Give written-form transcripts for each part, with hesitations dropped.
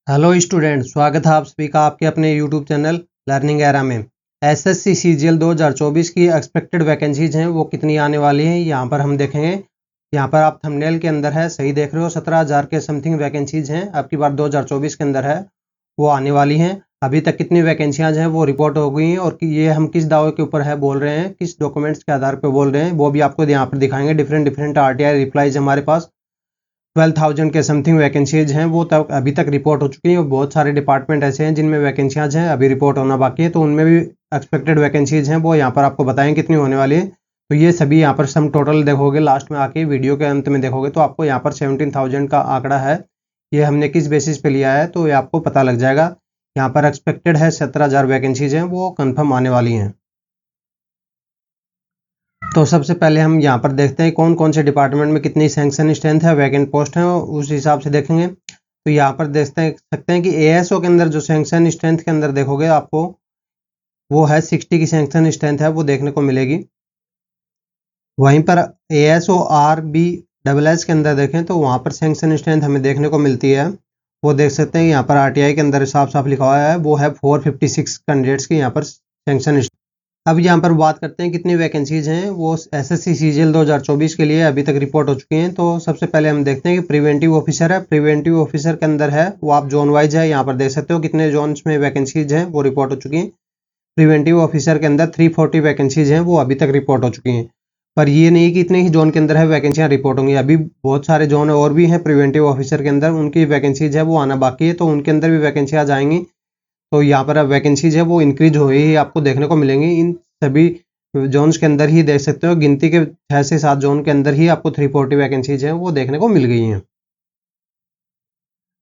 Hello student, स्वागत है आप सभी का आपके अपने यूट्यूब चैनल लर्निंग एरा में। एसएससी सीजीएल 2024 की एक्सपेक्टेड वैकेंसीज हैं वो कितनी आने वाली हैं यहाँ पर हम देखेंगे। यहाँ पर आप थंबनेल के अंदर है, सही देख रहे हो, 17,000 के समथिंग वैकेंसीज हैं अब की बार 2024 के अंदर है वो आने वाली हैं। अभी तक कितनी वैकेंसियाँ हैं वो रिपोर्ट हो गई हैं और ये हम किस दावे के ऊपर है बोल रहे हैं, किस डॉक्यूमेंट्स के आधार पर बोल रहे हैं, वो भी आपको यहाँ पर दिखाएंगे। डिफरेंट आरटीआई रिप्लाईज हमारे पास 12,000 के समथिंग वैकेंसीज हैं वो तक अभी तक रिपोर्ट हो चुकी हैं और बहुत सारे डिपार्टमेंट ऐसे हैं जिनमें वैकेंसियाज हैं अभी रिपोर्ट होना बाकी है, तो उनमें भी एक्सपेक्टेड वैकेंसीज हैं वो यहाँ पर आपको बताएं कितनी होने वाली है। तो ये सभी यहाँ पर सम टोटल देखोगे, लास्ट में आके वीडियो के अंत में देखोगे तो आपको यहाँ पर 17,000 का आंकड़ा है। ये हमने किस बेसिस पे लिया है तो ये आपको पता लग जाएगा। यहाँ पर एक्सपेक्टेड है 17,000 वैकेंसीज हैं वो कन्फर्म आने वाली हैं। तो सबसे पहले हम यहाँ पर देखते हैं कौन कौन से डिपार्टमेंट में कितनी सैंक्शन स्ट्रेंथ है, वैकेंट पोस्ट है, उस हिसाब से देखेंगे। तो यहाँ पर देख सकते हैं कि एएसओ के अंदर जो सैंक्शन स्ट्रेंथ के अंदर देखोगे आपको वो है 60 की सैंक्शन स्ट्रेंथ है वो देखने को मिलेगी। वहीं पर एएसओ आरबी डबल एस के अंदर देखें तो वहाँ पर सैंक्शन स्ट्रेंथ हमें देखने को मिलती है, वो देख सकते हैं। यहाँ पर आरटीआई के अंदर साफ साफ लिखा हुआ है वो है 456 कैंडिडेट्स की यहाँ पर सैंक्शन। अब यहाँ पर बात करते हैं कितनी वैकेंसीज हैं वो एसएससी सीजीएल 2024 के लिए अभी तक रिपोर्ट हो चुकी हैं। तो सबसे पहले हम देखते हैं कि प्रिवेंटिव ऑफिसर है। प्रिवेंटिव ऑफिसर के अंदर है वो आप जोन वाइज है, यहाँ पर देख सकते हो कितने जोन्स में वैकेंसीज हैं वो रिपोर्ट हो चुकी हैं। प्रिवेंटिव ऑफिसर के अंदर 340 वैकेंसीज हैं वो अभी तक रिपोर्ट हो चुकी हैं। पर ये नहीं कि इतने ही जोन के अंदर है वैकेंसियाँ रिपोर्ट होंगी, अभी बहुत सारे जोन और भी हैं प्रिवेंटिव ऑफिसर के अंदर, उनकी वैकेंसीज है वो आना बाकी है, तो उनके अंदर भी वैकेंसी आ जाएंगी। तो यहाँ पर अब वैकेंसीज है वो इंक्रीज हो ही आपको देखने को मिलेंगी। इन सभी जोन्स के अंदर ही देख सकते हो गिनती के 6 से 7 जोन के अंदर ही आपको 340 वैकेंसीज हैं वो देखने को मिल गई हैं।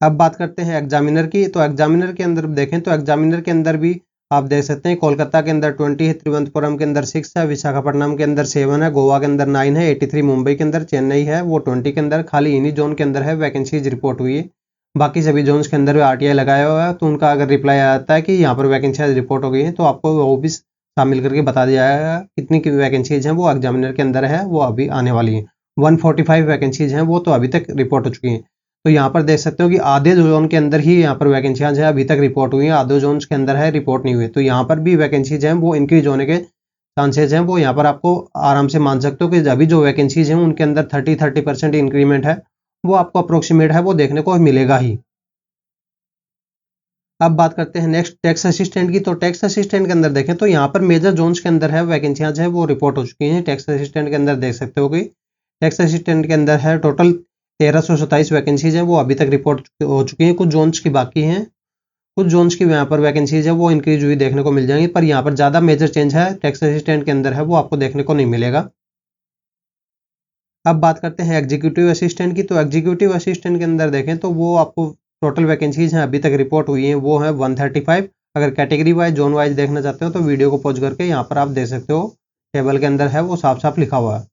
अब बात करते हैं एग्जामिनर की। तो एग्जामिनर के अंदर देखें तो एग्जामिनर के अंदर भी आप देख सकते हैं कोलकाता के अंदर 20 है, तिरुवनंतपुरम के अंदर 6 है, विशाखापट्टनम के अंदर 7 है, गोवा के अंदर 9 है, 83 मुंबई के अंदर, चेन्नई है वो 20 के अंदर। खाली इन्हीं जोन के अंदर है वैकेंसीज रिपोर्ट हुई है। बाकी सभी जोन्स के अंदर आरटीआई लगाया हुआ है, तो उनका अगर रिप्लाई आता है कि यहाँ पर वैकेंसी रिपोर्ट हो गई है तो आपको वो भी शामिल करके बता दिया जाएगा कितनी की वैकेंसीज हैं वो एग्जामिनर के अंदर है वो अभी आने वाली हैं। 145 वैकेंसीज हैं वो तो अभी तक रिपोर्ट हो चुकी हैं। तो यहाँ पर देख सकते हो कि आधे जोन के अंदर ही यहाँ पर वैकेंसियाँ हैं अभी तक रिपोर्ट हुई हैं, आधे जोन के अंदर है रिपोर्ट नहीं हुई। तो यहाँ पर भी वैकेंसीज हैं वो इंक्रीज होने के चांसेज हैं वो यहाँ पर आपको आराम से मान सकते हो कि अभी जो वैकेंसीज हैं उनके अंदर 30% इंक्रीमेंट है वो आपको अप्रोक्सीमेट है वो देखने को मिलेगा ही। अब बात करते हैं नेक्स्ट टैक्स असिस्टेंट की। तो टैक्स असिस्टेंट के अंदर देखें तो यहाँ पर मेजर जोन्स के अंदर है वैकेंसियाँ है वो रिपोर्ट हो चुकी हैं। टैक्स असिस्टेंट के अंदर देख सकते हो कि टैक्स असिस्टेंट के अंदर है टोटल 1327 वैकेंसीज हैं वो अभी तक रिपोर्ट हो चुकी हैं। कुछ जोन्स की बाकी हैं, कुछ जोन्स की यहाँ पर वैकेंसीज है वो इंक्रीज हुई देखने को मिल जाएंगी, पर यहाँ पर ज़्यादा मेजर चेंज है टैक्स असिस्टेंट के अंदर है वो आपको देखने को नहीं मिलेगा। अब बात करते हैं एग्जीक्यूटिव असिस्टेंट की। तो एग्जीक्यूटिव असिस्टेंट के अंदर देखें तो वो आपको टोटल वैकेंसीज हैं अभी तक रिपोर्ट हुई हैं वो है 135। अगर कैटेगरी वाइज जोन वाइज देखना चाहते हो तो वीडियो को पॉज करके यहाँ पर आप देख सकते हो टेबल के अंदर है वो साफ साफ लिखा हुआ है।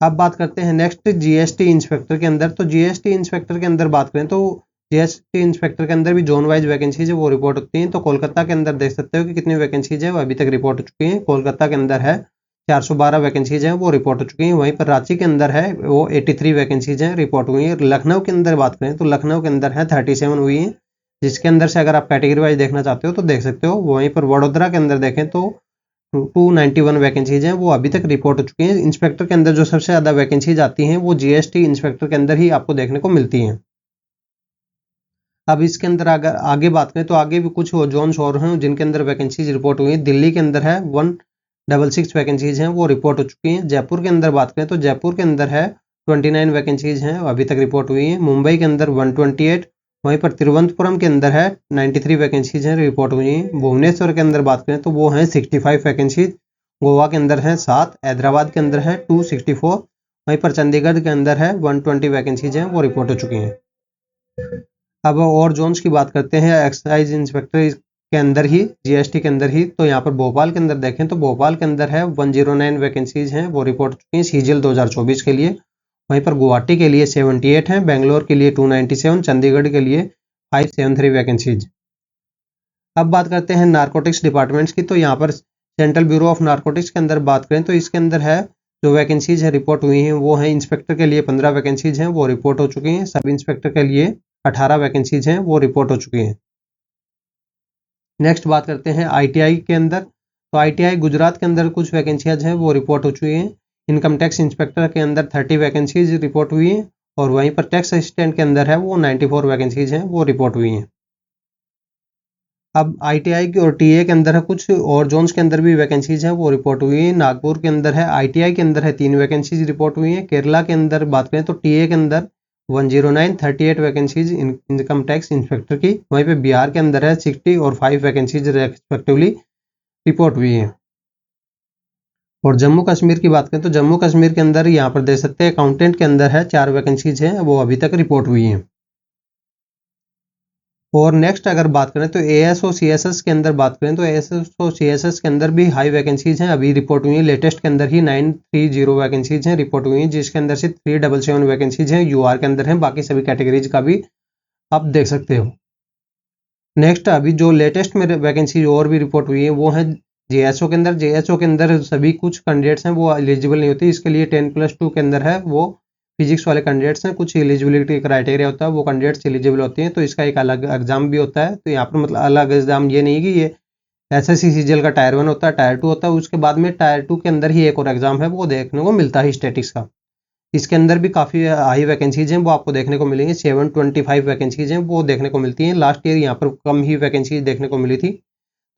अब बात करते हैं नेक्स्ट जीएसटी इंस्पेक्टर के अंदर। तो जीएसटी इंस्पेक्टर के अंदर बात करें तो जीएसटी इंस्पेक्टर के अंदर भी जोन वाइज वैकेंसीज है वो रिपोर्ट होती हैं। तो कोलकाता के अंदर देख सकते हो कि कितनी वैकेंसीज है वो अभी तक रिपोर्ट हो चुकी हैं। कोलकाता के अंदर है 412 वैकेंसीज हैं वो रिपोर्ट हो चुकी हैं। वहीं पर रांची के अंदर है वो 83 वैकेंसीज हैं रिपोर्ट हुई हैं। लखनऊ के अंदर बात करें तो लखनऊ के अंदर है 37 हुई हैं, जिसके अंदर से अगर आप कैटेगरी वाइज देखना चाहते हो तो देख सकते हो। वहीं पर वडोदरा के अंदर देखें तो 291 वैकेंसीज हैं वो अभी तक रिपोर्ट हो चुकी हैं। इंस्पेक्टर के अंदर जो सबसे ज़्यादा वैकेंसीज आती हैं वो जीएसटी इंस्पेक्टर के अंदर ही आपको देखने को मिलती हैं। अब इसके अंदर अगर आगे बात करें तो आगे भी कुछ जोन्स और हैं जिनके अंदर वैकेंसीज रिपोर्ट हुई हैं। दिल्ली के अंदर है 166 वैकेंसीज हैं वो रिपोर्ट हो चुकी हैं। जयपुर के अंदर बात करें तो जयपुर के अंदर है 29 वैकेंसीज हैं अभी तक रिपोर्ट हुई हैं। मुंबई के अंदर 128, वहीं पर तिरुवनंतपुरम के अंदर है 93 वैकेंसीज हैं रिपोर्ट हुई हैं। भुवनेश्वर के अंदर बात करें तो वो हैं 65 वैकेंसीज। गोवा के अंदर है 7, हैदराबाद के अंदर है 264, वहीं पर चंडीगढ़ के अंदर है 120 वैकेंसीज हैं वो रिपोर्ट हो चुकी हैं। अब और जोन्स की बात करते हैं एक्साइज इंस्पेक्टर के अंदर ही, जीएसटी के अंदर ही। तो यहाँ पर भोपाल के अंदर देखें तो भोपाल के अंदर है 109 वैकेंसीज हैं वो रिपोर्ट हो चुकी हैं सीजीएल 2024 के लिए। वहीं पर गुवाहाटी के लिए 78 हैं, बेंगलोर के लिए 297, चंडीगढ़ के लिए 573 वैकेंसीज। अब बात करते हैं नारकोटिक्स डिपार्टमेंट्स की। तो यहाँ पर सेंट्रल ब्यूरो ऑफ नारकोटिक्स के अंदर बात करें तो इसके अंदर है जो वैकेंसीज है रिपोर्ट हुई हैं वो है इंस्पेक्टर के लिए 15 वैकेंसीज हैं वो रिपोर्ट हो चुकी हैं। सब इंस्पेक्टर के लिए 18 वैकेंसीज हैं वो रिपोर्ट हो चुकी हैं। नेक्स्ट बात करते हैं ITI के अंदर। तो ITI गुजरात के अंदर कुछ वैकेंसीज हैं वो रिपोर्ट हो चुकी हैं। इनकम टैक्स इंस्पेक्टर के अंदर 30 वैकेंसीज रिपोर्ट हुई हैं और वहीं पर टैक्स असिस्टेंट के अंदर है वो 94 वैकेंसीज हैं वो रिपोर्ट हुई हैं। अब ITI की और TA के अंदर है कुछ और जोन्स के अंदर भी वैकेंसीज हैं वो रिपोर्ट हुई हैं। नागपुर के अंदर है ITI के अंदर है 3 वैकेंसीज रिपोर्ट हुई हैं। केरला के अंदर बात करें तो TA के अंदर 109 38 वैकेंसीज इनकम टैक्स इंस्पेक्टर की, वहीं पे बिहार के अंदर है 60 और 5 वैकेंसीज रेस्पेक्टिवली रिपोर्ट हुई हैं। और जम्मू कश्मीर की बात करें तो जम्मू कश्मीर के अंदर यहाँ पर देख सकते हैं अकाउंटेंट के अंदर है 4 वैकेंसीज हैं वो अभी तक रिपोर्ट हुई हैं। और नेक्स्ट अगर बात करें तो ASO CSS के अंदर बात करें तो ASO CSS के अंदर भी हाई वैकेंसीज हैं अभी रिपोर्ट हुई हैं। लेटेस्ट के अंदर ही 930 वैकेंसीज हैं रिपोर्ट हुई हैं, जिसके अंदर से 377 वैकेंसीज हैं UR के अंदर हैं। बाकी सभी कैटेगरीज का भी आप देख सकते हो। नेक्स्ट अभी जो लेटेस्ट में वैकेंसी और भी रिपोर्ट हुई है वो है JSO के अंदर। JSO के अंदर सभी कुछ कैंडिडेट्स हैं वो एलिजिबल नहीं होती, इसके लिए 10+2 के अंदर है वो फिजिक्स वाले कैंडिडेट्स हैं। कुछ एलिजिबिलिटी क्राइटेरिया होता है, वो कैंडिडेट्स एलिजिबल होते हैं, तो इसका एक अलग एग्जाम भी होता है। तो यहाँ पर मतलब अलग एग्जाम ये नहीं कि ये SSC CGL का टायर 1 होता है, टायर 2 होता है, उसके बाद में टायर 2 के अंदर ही एक और एग्जाम है वो देखने को मिलता है स्टैटिक्स का। इसके अंदर भी काफ़ी हाई वैकेंसीज हैं वो आपको देखने को मिलेंगी। 725 वैकेंसीज हैं वो देखने को मिलती हैं। लास्ट ईयर यहाँ पर कम ही वैकेंसीज देखने को मिली थी,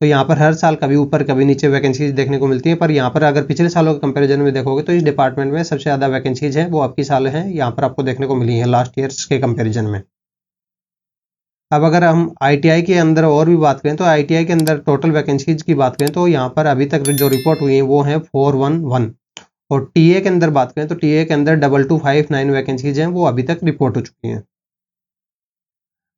तो यहाँ पर हर साल कभी ऊपर कभी नीचे वैकेंसीज देखने को मिलती हैं। पर यहाँ पर अगर पिछले सालों के कंपैरिजन में देखोगे तो इस डिपार्टमेंट में सबसे ज़्यादा वैकेंसीज हैं वो आपकी साल हैं यहाँ पर आपको देखने को मिली हैं लास्ट ईयर्स के कंपेरिजन में। अब अगर हम ITI के अंदर और भी बात करें तो ITI के अंदर टोटल वैकेंसीज की बात करें तो यहाँ पर अभी तक जो रिपोर्ट हुई है वो है 411। और TA के अंदर बात करें तो TA के अंदर 2259 वैकेंसीज हैं वो अभी तक रिपोर्ट हो चुकी हैं।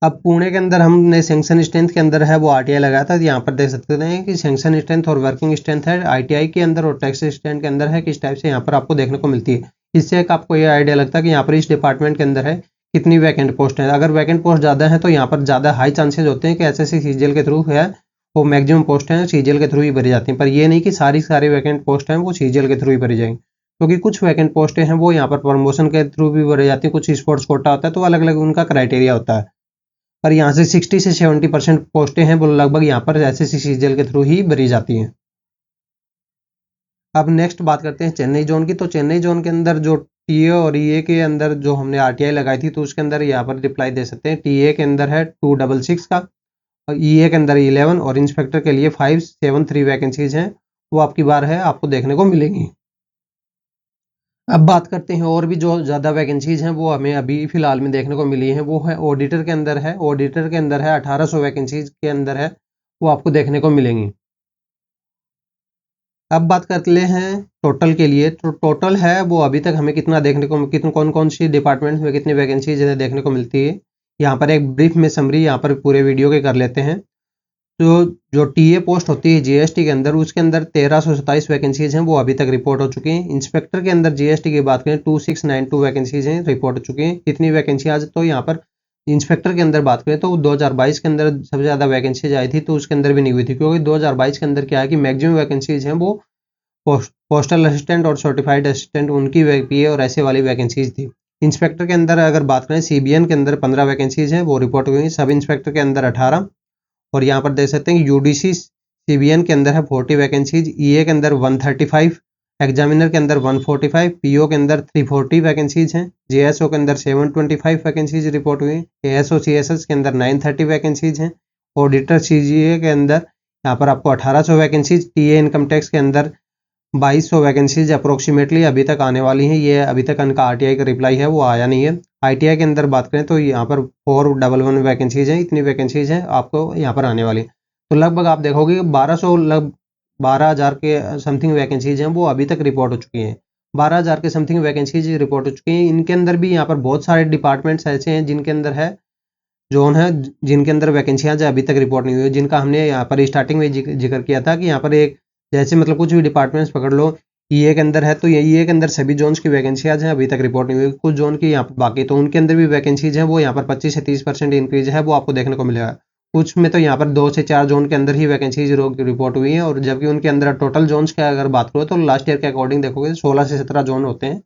अब पुणे के अंदर हमने सेंक्शन स्ट्रेंथ के अंदर है वो RTI लगाया था। यहाँ पर देख सकते हैं कि सेंक्शन स्ट्रेंथ और वर्किंग स्ट्रेंथ है ITI के अंदर और टैक्स स्ट्रेंथ के अंदर है किस टाइप से यहाँ पर आपको देखने को मिलती है। इससे एक आपको ये आइडिया लगता है कि यहाँ पर इस डिपार्टमेंट के अंदर है कितनी वैकेंट पोस्ट है। अगर वैकेंट पोस्ट ज़्यादा है तो यहाँ पर ज़्यादा हाई चांसेज होते हैं कि SSC CGL के थ्रू है वो मैक्सिमम पोस्ट हैं CGL के थ्रू ही भरी जाती हैं। पर ये नहीं कि सारी वैकेंट पोस्ट हैं वो CGL के थ्रू ही भरी जाएंगी, क्योंकि कुछ वैकेंट पोस्टें हैं वो यहाँ पर प्रमोशन के थ्रू भी भरी जाती हैं, कुछ स्पोर्ट्स कोटा होता है, तो अलग अलग उनका क्राइटेरिया होता है। पर यहाँ से 60 से 70% पोस्टें हैं वो लगभग यहाँ पर SSC CGL के थ्रू ही भरी जाती हैं। अब नेक्स्ट बात करते हैं चेन्नई जोन की। तो चेन्नई जोन के अंदर जो TA और EA के अंदर जो हमने RTI लगाई थी तो उसके अंदर यहाँ पर रिप्लाई दे सकते हैं। TA के अंदर है 266 का और EA के अंदर 11 और इंस्पेक्टर के लिए 573 वैकेंसीज हैं वो आपकी बार है आपको देखने को मिलेंगी। अब बात करते हैं और भी जो ज़्यादा वैकेंसीज हैं वो हमें अभी फ़िलहाल में देखने को मिली हैं, वो है ऑडिटर के अंदर है। ऑडिटर के अंदर है 1800 वैकेंसीज के अंदर है वो आपको देखने को मिलेंगी। अब बात करते हैं टोटल के लिए। तो टोटल है वो अभी तक हमें कितना देखने को कितने कौन कौन सी डिपार्टमेंट्स में कितनी वैकेंसीज देखने को मिलती है, यहाँ पर एक ब्रीफ में समरी यहाँ पर पूरे वीडियो के कर लेते हैं। तो जो TA पोस्ट होती है GST के अंदर उसके अंदर 1327 वैकेंसीज हैं वो अभी तक रिपोर्ट हो चुकी हैं। इंस्पेक्टर के अंदर GST की बात करें 2692 वैकेंसीज हैं रिपोर्ट हो चुकी हैं। इतनी वैकेंसी आज तो यहाँ पर इंस्पेक्टर के अंदर बात करें तो 2022 के अंदर सबसे ज़्यादा वैकेंसीज आई थी तो उसके अंदर भी नहीं हुई थी, क्योंकि 2022 के अंदर क्या है कि मैक्सिमम वैकेंसीज हैं वो पोस्टल असिस्टेंट और सर्टिफाइड असिस्टेंट उनकी PA और ऐसे वाली वैकेंसीज थी। इंस्पेक्टर के अंदर अगर बात करें CBN के अंदर 15 वैकेंसीज हैं वो रिपोर्ट हुई हैं। सब इंस्पेक्टर के अंदर 18 और यहाँ पर देख सकते हैं UDC CBN के अंदर है 40 वैकेंसीज, EA के अंदर 135, एग्जामिनर के अंदर 145, PO के अंदर 340 वैकेंसीज हैं, JSO के अंदर 725 वैकेंसीज रिपोर्ट हुई हैं, ASO CSS के अंदर 930 वैकेंसीज हैं, ऑडिटर CGA के अंदर यहाँ पर आपको 1800 वैकेंसीज, TA इनकम टैक्स के अंदर 2200 वैकेंसीज अप्रोक्सीमेटली अभी तक आने वाली हैं। ये अभी तक इनका RTI का रिप्लाई है वो आया नहीं है। ITI के अंदर बात करें तो यहाँ पर 411 वैकेंसीज हैं, इतनी वैकेंसीज हैं आपको यहाँ पर आने वाली। तो लगभग आप देखोगे 12,000 के समथिंग वैकेंसीज हैं वो अभी तक रिपोर्ट हो चुकी हैं। 12,000 के समथिंग वैकेंसीज रिपोर्ट हो चुकी हैं। इनके अंदर भी यहाँ पर बहुत सारे डिपार्टमेंट्स ऐसे हैं जिनके अंदर है जोन है जिनके अंदर वैकेंसियाँ अभी तक रिपोर्ट नहीं हुई, जिनका हमने यहाँ पर स्टार्टिंग में जिक्र किया था कि यहाँ पर एक जैसे मतलब कुछ भी डिपार्टमेंट्स पकड़ लो, EA के अंदर है तो ये EA के अंदर सभी जोन्स की वैकेंसियाज हैं अभी तक रिपोर्ट नहीं हुई। कुछ जोन की यहाँ पर बाकी तो उनके अंदर भी वैकेंसीज हैं वो यहाँ पर 25 से 30% इंक्रीज है वो आपको देखने को मिलेगा। कुछ में तो यहाँ पर 2 से 4 जोन के अंदर ही वैकेंसीज रिपोर्ट हुई हैं, और जबकि उनके अंदर टोटल जोन्स की अगर बात करो तो लास्ट ईयर के अकॉर्डिंग देखोगे 16 से 17 जोन होते हैं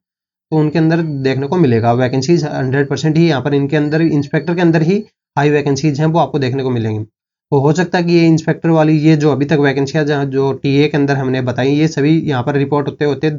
तो उनके अंदर देखने को मिलेगा वैकेंसीज 100% ही यहाँ पर इनके अंदर इंस्पेक्टर के अंदर ही हाई वैकेंसीज हैं वो आपको देखने को मिलेंगी। तो हो सकता है कि ये इंस्पेक्टर वाली ये जो अभी तक वैकेंसियाँ जहाँ जो टीए के अंदर हमने बताई ये सभी यहाँ पर रिपोर्ट होते होते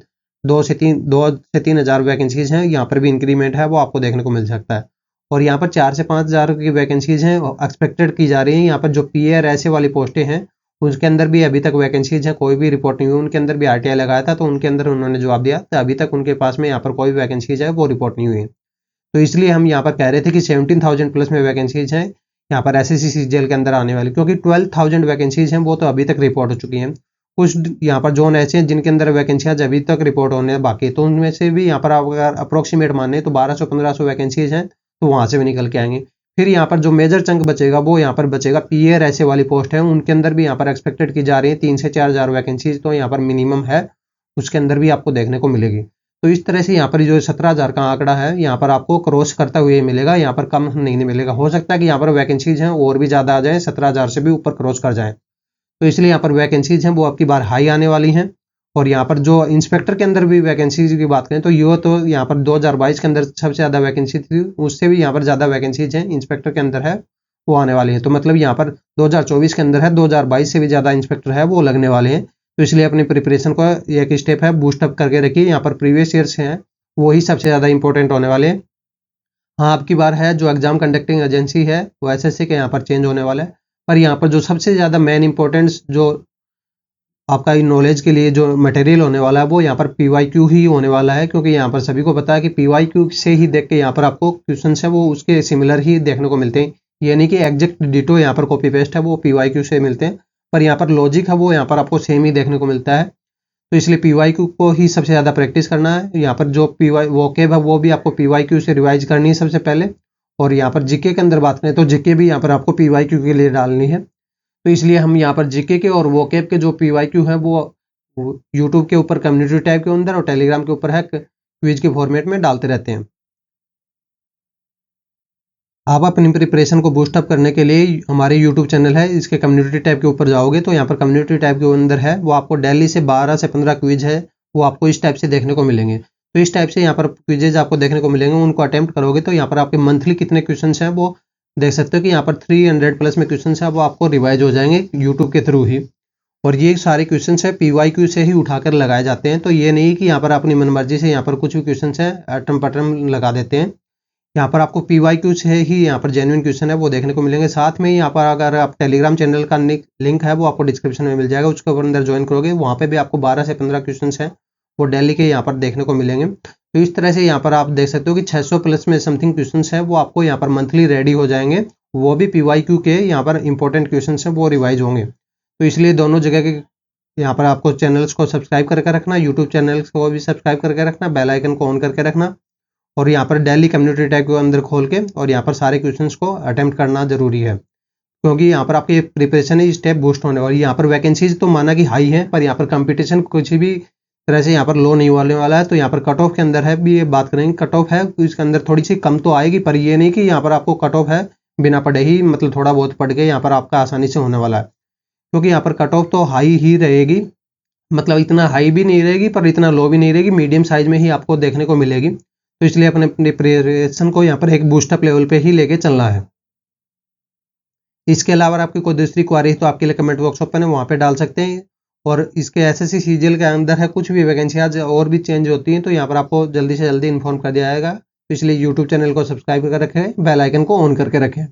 2 से 3 हज़ार वैकेंसीज हैं, यहाँ पर भी इंक्रीमेंट है वो आपको देखने को मिल सकता है। और यहाँ पर 4 से 5 हज़ार की वैकेंसीज हैं एक्सपेक्टेड की जा रही हैं। यहाँ पर जो पीए और ऐसे वाली पोस्टें हैं उसके अंदर भी अभी तक वैकेंसीज हैं, कोई भी रिपोर्ट नहीं हुई। उनके अंदर भी आरटीआई लगाया था तो उनके अंदर उन्होंने जवाब दिया तो अभी तक उनके पास में यहाँ पर कोई वैकेंसीज है वो रिपोर्ट नहीं हुई है। तो इसलिए हम यहाँ पर कह रहे थे कि 17,000 प्लस में वैकेंसीज हैं यहाँ पर एसएससी सीजीएल के अंदर आने वाली, क्योंकि 12,000 वैकेंसीज हैं वो तो अभी तक रिपोर्ट हो चुकी हैं। कुछ यहाँ पर जोन ऐसे हैं जिनके अंदर वैकेंसियाँ अभी तक रिपोर्ट होने बाकी है, तो उनमें से भी यहाँ पर आप अगर अप्रोक्सीमेट माने तो 1200-1500 वैकेंसीज हैं तो वहाँ से भी निकल के आएंगे। फिर यहाँ पर जो मेजर चंक बचेगा वो यहाँ पर बचेगा पीए ऐसे वाली पोस्ट है, उनके अंदर भी यहाँ पर एक्सपेक्टेड की जा रही है 3 से 4 हज़ार वैकेंसीज तो यहाँ पर मिनिमम है, उसके अंदर भी आपको देखने को मिलेगी। तो इस तरह से यहाँ पर जो 17,000 का आंकड़ा है यहाँ पर आपको क्रॉस करता हुए मिलेगा, यहाँ पर कम नहीं मिलेगा। हो सकता है कि यहाँ पर वैकेंसीज हैं और भी ज़्यादा आ जाए, 17,000 से भी ऊपर क्रॉस कर जाए। तो इसलिए यहाँ पर वैकेंसीज हैं वो आपकी बार हाई आने वाली हैं। और यहाँ पर जो इंस्पेक्टर के अंदर भी वैकेंसीज की बात करें तो ये तो यहाँ पर 2022 के अंदर सबसे ज़्यादा वैकेंसी थी, उससे भी यहाँ पर ज़्यादा वैकेंसीज हैं इंस्पेक्टर के अंदर है वो आने वाली है। तो मतलब यहाँ पर 2024 के अंदर है, 2022 से भी ज़्यादा इंस्पेक्टर है वो लगने वाले हैं। तो इसलिए अपनी प्रिपरेशन को एक स्टेप है बूस्टअप करके रखिए। यहाँ पर प्रीवियस ईयर्स हैं वही सबसे ज़्यादा इंपॉर्टेंट होने वाले हैं। हाँ, आपकी बार है जो एग्जाम कंडक्टिंग एजेंसी है वो एसएससी के यहाँ पर चेंज होने वाला है, पर यहाँ पर जो सबसे ज़्यादा मेन इंपॉर्टेंस जो आपका नॉलेज के लिए जो मटेरियल होने वाला है वो यहाँ पर पीवाईक्यू ही होने वाला है, क्योंकि यहाँ पर सभी को पता है कि पीवाईक्यू से ही देख के यहाँ पर आपको क्वेश्चन है वो उसके सिमिलर ही देखने को मिलते हैं। ये नहीं कि एग्जैक्ट डिटो यहाँ पर कॉपी पेस्ट है वो पीवाईक्यू से मिलते हैं, पर यहाँ पर लॉजिक है वो यहाँ पर आपको सेम ही देखने को मिलता है। तो इसलिए पीवाईक्यू को ही सबसे ज़्यादा प्रैक्टिस करना है। यहाँ पर जो वोकेब है वो भी आपको पीवाईक्यू से रिवाइज करनी है सबसे पहले। और यहाँ पर जीके के अंदर बात करें तो जीके भी यहाँ पर आपको पीवाईक्यू के लिए डालनी है। तो इसलिए हम यहाँ पर जीके के और वोकेब के जो पीवाईक्यू है वो यूट्यूब के ऊपर कम्युनिटी टैब के अंदर और टेलीग्राम के ऊपर है क्विज के फॉर्मेट में डालते रहते हैं। आप अपनी प्रिपरेशन को बूस्टअप करने के लिए हमारे यूट्यूब चैनल है इसके कम्युनिटी टैब के ऊपर जाओगे तो यहाँ पर कम्युनिटी टैब के अंदर है वो आपको डेली से 12 से 15 क्विज है वो आपको इस टाइप से देखने को मिलेंगे। तो इस टाइप से यहाँ पर क्विजेज आपको देखने को मिलेंगे, उनको अटेम्प्ट करोगे तो यहाँ पर आपके मंथली कितने क्वेश्चन हैं वो देख सकते हो कि यहाँ पर 300 प्लस में क्वेश्चन है वो आपको रिवाइज हो जाएंगे यूट्यूब के थ्रू ही। और ये सारे क्वेश्चन है पीवाईक्यू से ही उठाकर लगाए जाते हैं, तो ये नहीं कि यहाँ पर अपनी मनमर्जी से यहाँ पर कुछ भी क्वेश्चन है अटम पटम लगा देते हैं। यहाँ पर आपको पीवाईक्यू से ही यहाँ पर जेन्युइन क्वेश्चन है वो देखने को मिलेंगे। साथ में यहाँ पर अगर आप टेलीग्राम चैनल का लिंक है वो आपको डिस्क्रिप्शन में मिल जाएगा, उसके अंदर ज्वाइन करोगे वहाँ पे भी आपको 12 से 15 क्वेश्चन हैं वो डेली के यहाँ पर देखने को मिलेंगे। तो इस तरह से यहाँ पर आप देख सकते हो कि 600 प्लस में समथिंग क्वेश्चन है वो आपको यहाँ पर मंथली रेडी हो जाएंगे, वो भी पीवाईक्यू के यहाँ पर इंपॉर्टेंट क्वेश्चन हैं वो रिवाइज होंगे। तो इसलिए दोनों जगह के यहाँ पर आपको चैनल्स को सब्सक्राइब करके रखना, यूट्यूब चैनल्स को भी सब्सक्राइब करके रखना, बेल आइकन को ऑन करके रखना और यहाँ पर डेली कम्युनिटी टैब को अंदर खोल के और यहाँ पर सारे क्वेश्चंस को अटेम्प्ट करना जरूरी है, क्योंकि यहाँ पर आपकी प्रिपरेशन ही स्टेप बूस्ट होने वाली है। यहाँ पर वैकेंसीज तो माना कि हाई है पर यहाँ पर कंपटीशन कुछ भी तरह से यहाँ पर लो नहीं होने वाला है। तो यहाँ पर कट ऑफ के अंदर है भी ये बात करेंगे, कट ऑफ है इसके अंदर थोड़ी सी कम तो आएगी, पर ये नहीं कि यहाँ पर आपको कट ऑफ है बिना पढ़े ही मतलब थोड़ा बहुत पढ़ के यहाँ पर आपका आसानी से होने वाला है, क्योंकि यहाँ पर कट ऑफ तो हाई ही रहेगी, मतलब इतना हाई भी नहीं रहेगी पर इतना लो भी नहीं रहेगी, मीडियम साइज में ही आपको देखने को मिलेगी। तो इसलिए अपने प्रिपरेशन को यहाँ पर एक बूस्टअप लेवल पे ही लेके चलना है। इसके अलावा आपकी कोई दूसरी क्वारी तो आपके लिए कमेंट बॉक्स ओपन है वहाँ पे डाल सकते हैं। और इसके एसएससी सीजीएल के अंदर है कुछ भी वैकेंसी आज और भी चेंज होती हैं तो यहाँ पर आपको जल्दी से जल्दी इन्फॉर्म कर दिया जाएगा। तो इसलिए यूट्यूब चैनल को सब्सक्राइब करके रखें, बेल आइकन को ऑन करके रखें।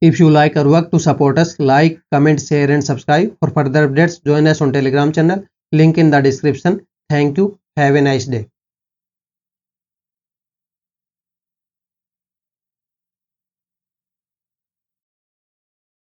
If you like our work, to support us, like, comment, share and subscribe. For further updates, join us on Telegram channel. Link in the description. Thank you. Have a nice day.